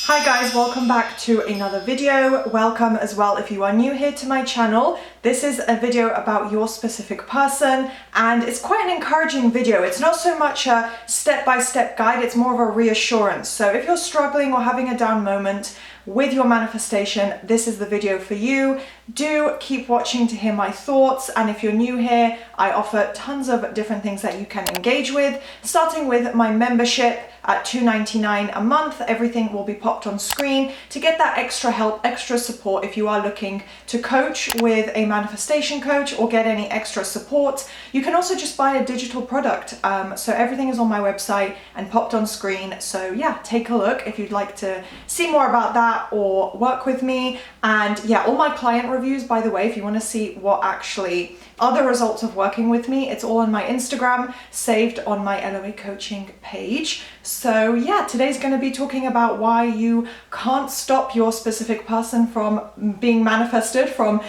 Hi guys, welcome back to another video. Welcome as well if you are new here to my channel. This is a video about your specific person and it's quite an encouraging video. It's not so much a step-by-step guide, it's more of a reassurance. So if you're struggling or having a down moment with your manifestation, this is the video for you. Do keep watching to hear my thoughts, and if you're new here, I offer tons of different things that you can engage with, starting with my membership at $2.99 a month. Everything will be popped on screen to get that extra help, extra support if you are looking to coach with a manifestation coach or get any extra support. You can also just buy a digital product. So everything is on my website and popped on screen. So yeah, take a look if you'd like to see more about that or work with me. And yeah, all my client reviews, by the way, if you want to see what actually are the results of working with me, it's all on my Instagram, saved on my LOA coaching page. So yeah, today's going to be talking about why you can't stop your specific person from being manifested, from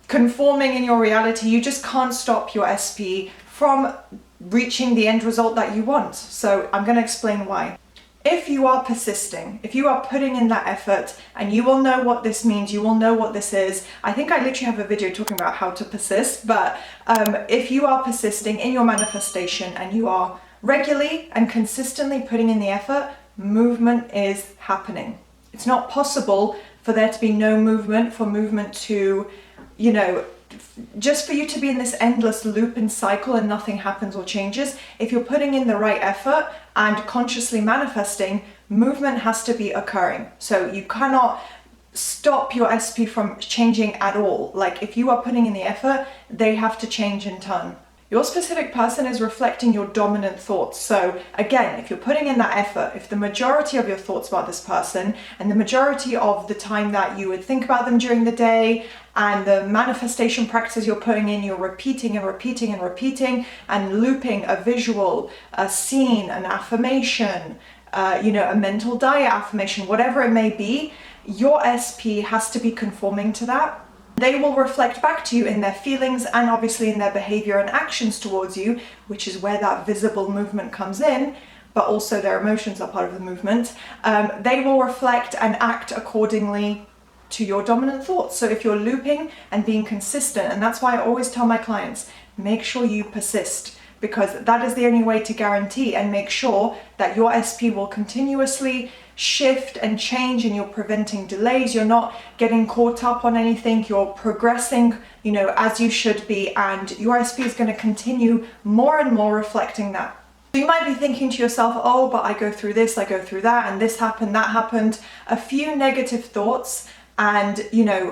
conforming in your reality. You just can't stop your SP from reaching the end result that you want. So I'm going to explain why. If you are persisting, if you are putting in that effort, and you will know what this means, you will know what this is. I think I literally have a video talking about how to persist, but if you are persisting in your manifestation and you are regularly and consistently putting in the effort, movement is happening. It's not possible for there to be no movement, for movement to, just for you to be in this endless loop and cycle and nothing happens or changes. If you're putting in the right effort and consciously manifesting, movement has to be occurring. So you cannot stop your SP from changing at all. Like if you are putting in the effort, they have to change in turn. Your specific person is reflecting your dominant thoughts. So again, if you're putting in that effort, if the majority of your thoughts about this person and the majority of the time that you would think about them during the day and the manifestation practices you're putting in, you're repeating and repeating and repeating and looping a visual, a scene, an affirmation, a mental diet affirmation, whatever it may be, your SP has to be conforming to that. They will reflect back to you in their feelings and obviously in their behavior and actions towards you, which is where that visible movement comes in, but also their emotions are part of the movement. They will reflect and act accordingly to your dominant thoughts. So if you're looping and being consistent, and that's why I always tell my clients, make sure you persist, because that is the only way to guarantee and make sure that your SP will continuously shift and change, and you're preventing delays. You're not getting caught up on anything. You're progressing, as you should be, and your SP is going to continue more and more reflecting that. So you might be thinking to yourself, oh, but I go through this, I go through that, and this happened, that happened. A few negative thoughts and,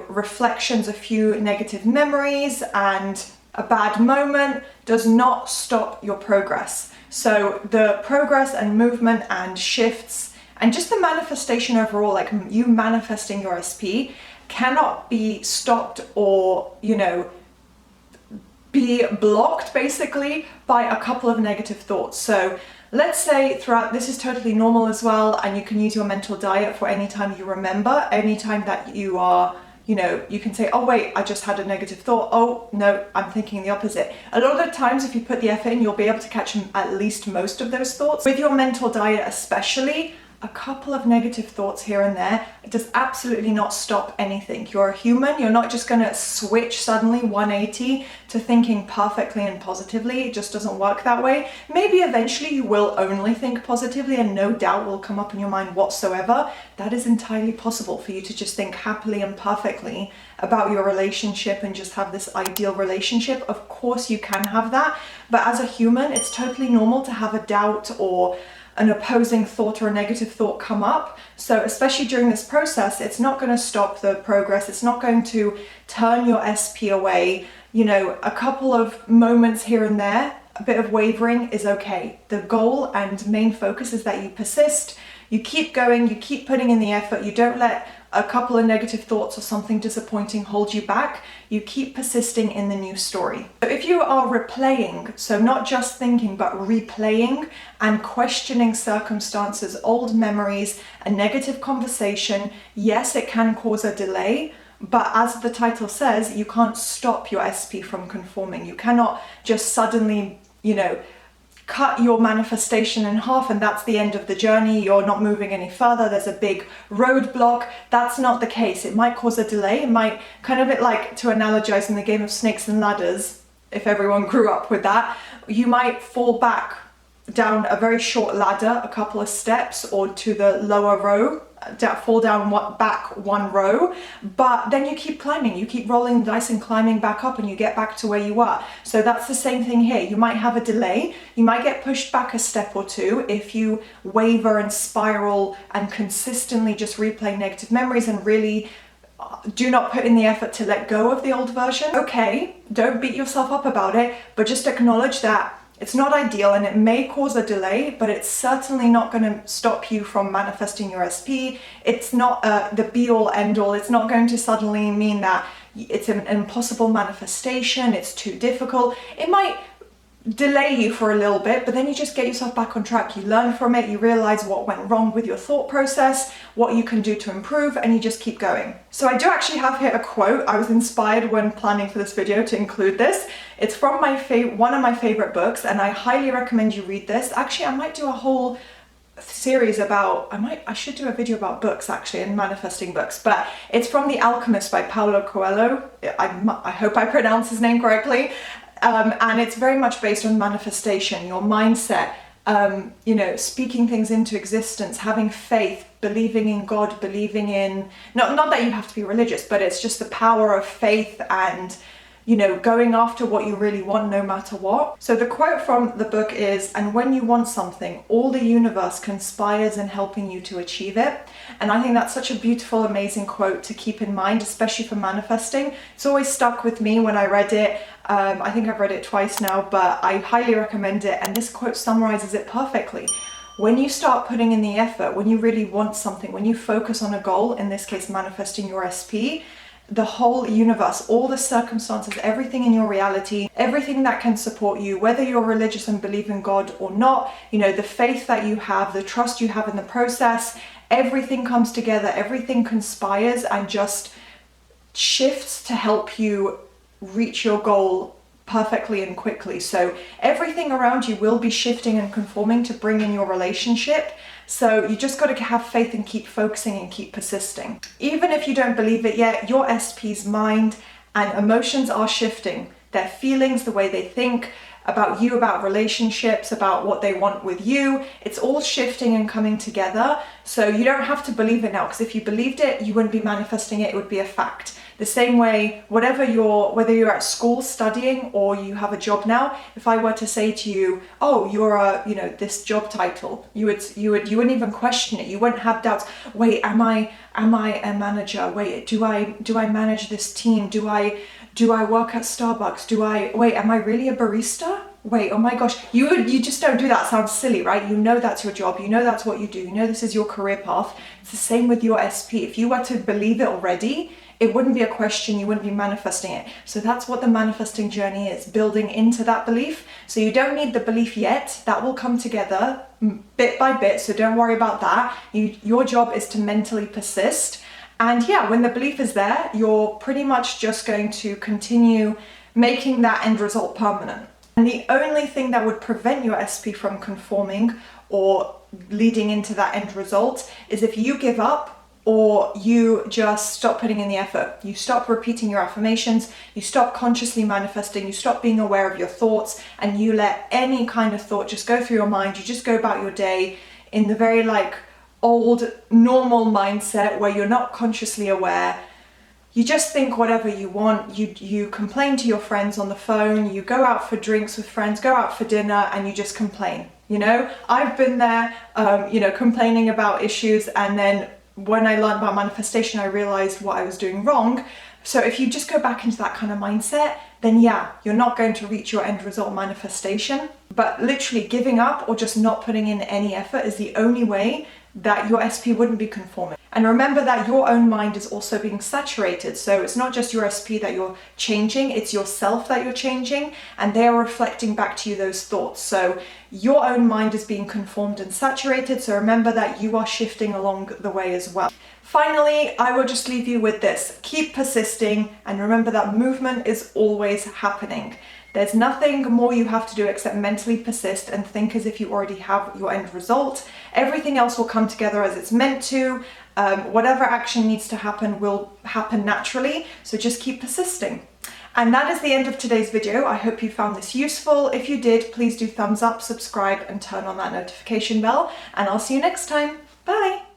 reflections, a few negative memories and a bad moment does not stop your progress. So the progress and movement and shifts and just the manifestation overall, like you manifesting your SP, cannot be stopped or, be blocked basically by a couple of negative thoughts. So let's say throughout, this is totally normal as well, and you can use your mental diet for any time you remember, any time that you are, you can say, oh wait, I just had a negative thought. Oh no, I'm thinking the opposite. A lot of the times if you put the effort in, you'll be able to catch at least most of those thoughts. With your mental diet especially, a couple of negative thoughts here and there, it does absolutely not stop anything. You're a human, you're not just gonna switch suddenly 180 to thinking perfectly and positively. It just doesn't work that way. Maybe eventually you will only think positively and no doubt will come up in your mind whatsoever. That is entirely possible for you to just think happily and perfectly about your relationship and just have this ideal relationship. Of course you can have that, but as a human, it's totally normal to have a doubt or an opposing thought or a negative thought come up. So especially during this process, it's not going to stop the progress. It's not going to turn your SP away. A couple of moments here and there, a bit of wavering is okay. The goal and main focus is that you persist, you keep going, you keep putting in the effort, you don't let a couple of negative thoughts or something disappointing hold you back. You keep persisting in the new story. So if you are replaying, so not just thinking, but replaying and questioning circumstances, old memories, a negative conversation, yes, it can cause a delay, but as the title says, you can't stop your SP from conforming. You cannot just suddenly, cut your manifestation in half and that's the end of the journey, you're not moving any further, there's a big roadblock. That's not the case. It might cause a delay. It might, kind of bit like, to analogize in the game of snakes and ladders, if everyone grew up with that, you might fall back down a very short ladder, a couple of steps, or to the lower row, fall down back one row, but then you keep climbing, you keep rolling the dice and climbing back up, and you get back to where you are. So that's the same thing here. You might have a delay, you might get pushed back a step or two if you waver and spiral and consistently just replay negative memories and really do not put in the effort to let go of the old version. Okay, don't beat yourself up about it, but just acknowledge that it's not ideal and it may cause a delay, but it's certainly not going to stop you from manifesting your SP. It's not the be-all end-all. It's not going to suddenly mean that it's an impossible manifestation, it's too difficult. It might delay you for a little bit, but then you just get yourself back on track. You learn from it, you realize what went wrong with your thought process, what you can do to improve, and you just keep going. So I do actually have here a quote. I was inspired when planning for this video to include this. It's from one of my favorite books, and I highly recommend you read this. Actually, I might do a whole series about, I should do a video about books actually, and manifesting books, but it's from The Alchemist by Paulo Coelho. I hope I pronounce his name correctly. And it's very much based on manifestation, your mindset, you know, speaking things into existence, having faith, believing in God, believing in, not that you have to be religious, but it's just the power of faith and, you know, going after what you really want no matter what. So the quote from the book is, "And when you want something, all the universe conspires in helping you to achieve it." And I think that's such a beautiful, amazing quote to keep in mind, especially for manifesting. It's always stuck with me when I read it. I think I've read it twice now, but I highly recommend it. And this quote summarizes it perfectly. When you start putting in the effort, when you really want something, when you focus on a goal, in this case, manifesting your SP, the whole universe, all the circumstances, everything in your reality, everything that can support you, whether you're religious and believe in God or not, you know, the faith that you have, the trust you have in the process, everything comes together, everything conspires and just shifts to help you reach your goal perfectly and quickly. So everything around you will be shifting and conforming to bring in your relationship. So you just got to have faith and keep focusing and keep persisting. Even if you don't believe it yet, your SP's mind and emotions are shifting. Their feelings, the way they think about you, about relationships, about what they want with you, it's all shifting and coming together. So you don't have to believe it now, because if you believed it, you wouldn't be manifesting it, it would be a fact. The same way, whether you're at school studying or you have a job now, if I were to say to you, "Oh, you're this job title," you wouldn't even question it. You wouldn't have doubts. Wait, am I a manager? Wait, do I manage this team? Do I work at Starbucks? Am I really a barista? Wait, oh my gosh, you just don't do that. It sounds silly, right? You know that's your job, you know that's what you do, you know this is your career path. It's the same with your SP. If you were to believe it already, it wouldn't be a question, you wouldn't be manifesting it. So that's what the manifesting journey is, building into that belief. So you don't need the belief yet, that will come together bit by bit, so don't worry about that. Your job is to mentally persist. And yeah, when the belief is there, you're pretty much just going to continue making that end result permanent. And the only thing that would prevent your SP from conforming or leading into that end result is if you give up, or you just stop putting in the effort. You stop repeating your affirmations, you stop consciously manifesting, you stop being aware of your thoughts, and you let any kind of thought just go through your mind. You just go about your day in the very old normal mindset where you're not consciously aware. You just think whatever you want. You complain to your friends on the phone, you go out for drinks with friends, go out for dinner, and you just complain. You know, I've been there, complaining about issues, and then when I learned about manifestation, I realized what I was doing wrong. So if you just go back into that kind of mindset, then yeah, you're not going to reach your end result manifestation. But literally giving up or just not putting in any effort is the only way that your SP wouldn't be conforming. And remember that your own mind is also being saturated. So it's not just your SP that you're changing, it's yourself that you're changing, and they are reflecting back to you those thoughts. So your own mind is being conformed and saturated. So remember that you are shifting along the way as well. Finally, I will just leave you with this. Keep persisting and remember that movement is always happening. There's nothing more you have to do except mentally persist and think as if you already have your end result. Everything else will come together as it's meant to. Whatever action needs to happen will happen naturally, so just keep persisting. And that is the end of today's video. I hope you found this useful. If you did, please do thumbs up, subscribe, and turn on that notification bell, and I'll see you next time. Bye!